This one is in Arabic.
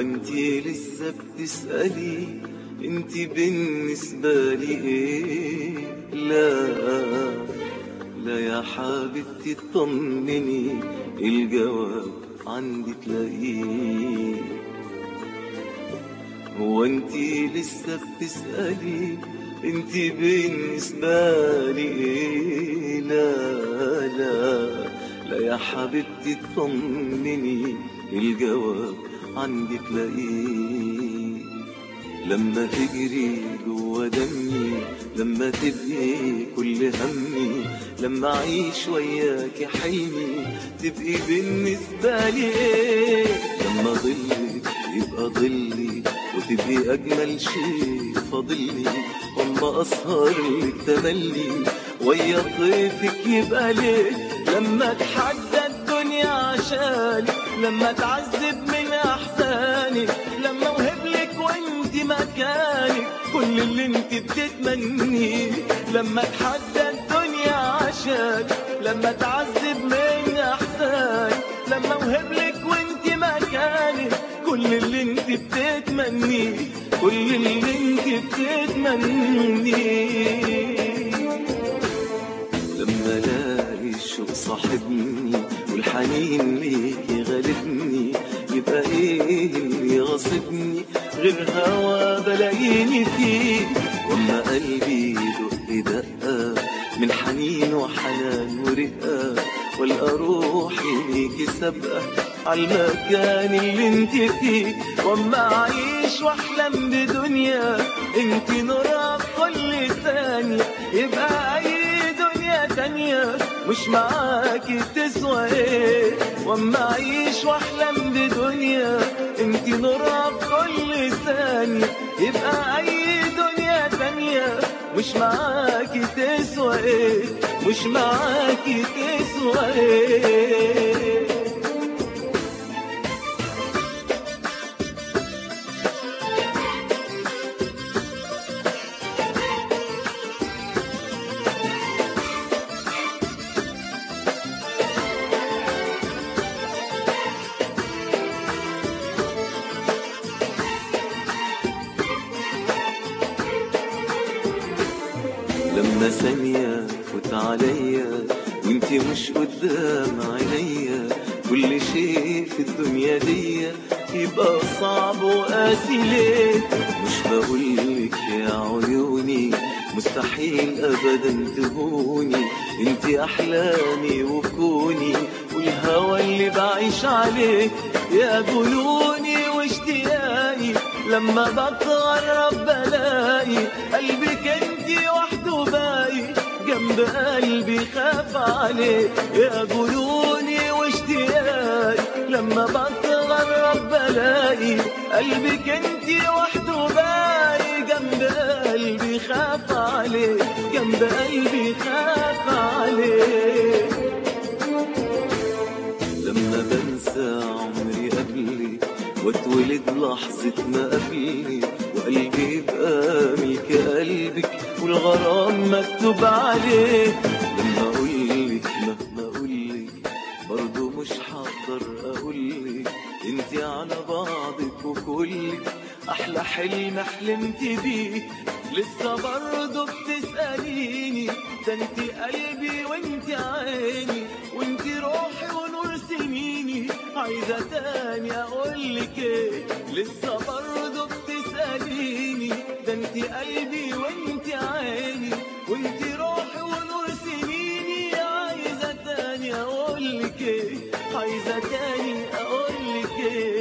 انتي لسه بتسألي انتي بالنسبة لي ايه؟ لا لا يا حبيبتي اطمني، الجواب عندي تلاقيه. هو انتي لسه بتسألي انتي بالنسبة لي ايه؟ لا لا لا يا حبيبتي اطمني، الجواب عندي تلاقيه. لما تجري جوا دمي، لما تبقي كل همي، لما اعيش وياكي حلمي، تبقي بالنسبة لي ايه؟ لما ظلك يبقى ظلي، وتبقي اجمل شيء فاضلي، واما اسهر لك تملي ويا طيفك يبقى ليه؟ لما اتحدى الدنيا عشاني، لما اتعذب من احزاني، لما اوهبلك وانت مكاني كل اللي انت بتتمنيه. لما اتحدى الدنيا عشاني، لما اتعذب من احزاني، لما اوهبلك وانت مكاني كل اللي انت بتتمنيه، كل اللي انت بتتمنيه. لما الاقي الشوق صاحبني والحنين ليكي غالبني، يبقى ايه اللي غاصبني غير هوا بلاقيني فيه؟ واما قلبي يدق دقه من حنين وحنان ورقه، والقى روحي ليكي سابقه عالمكان اللي انت فيه. واما اعيش واحلم بدنيا انت نورها في كل ثانيه، يبقى اي دنيا تانية مش معاكي تسوى ايه؟ واما اعيش واحلم بدنيا انت نورها في كل ثانيه، يبقى اي دنيا تانية مش معاكي تسوى ايه؟ مش معاكي تسوى ايه؟ لما ثانية فوت عليا وانتي مش قدام عينيا، كل شيء في الدنيا دي يبقى صعب وقاسي ليه؟ مش بقولك يا عيوني مستحيل ابدا تهوني، انتي احلامي وكوني والهوى اللي بعيش عليه. يا جنوني واشتياقي لما بتغرب بلاقي قلبك انتي وحده باقي جنب قلبي خاف عليه. يا جنوني واشتياقي لما بتغرب بلاقي قلبك انتي وحده باقي جنب قلبي خاف عليه، جنب قلبي خاف عليه. لما بنسى عمري قبلي واتولد لحظة ما قبلي، وقلبي يبقى ملك قلبك والغرام مكتوب عليه. لما اقولك مهما اقولك برضو مش هقدر اقولك، انتي على بعضك وكلك احلى حلم حلمت بيه. لسه برضو بتسأليني، ده انتي قلبي وانتي عيني وانتي روحي ونور سنيني، عايزة تاني اقولك ايه؟ لسه برضو بتسأليني، ده انتي قلبي وانتي عيني وانتي روحي ونور سنيني، عايزة تاني اقولك ايه؟ عايزة تاني اقولك ايه؟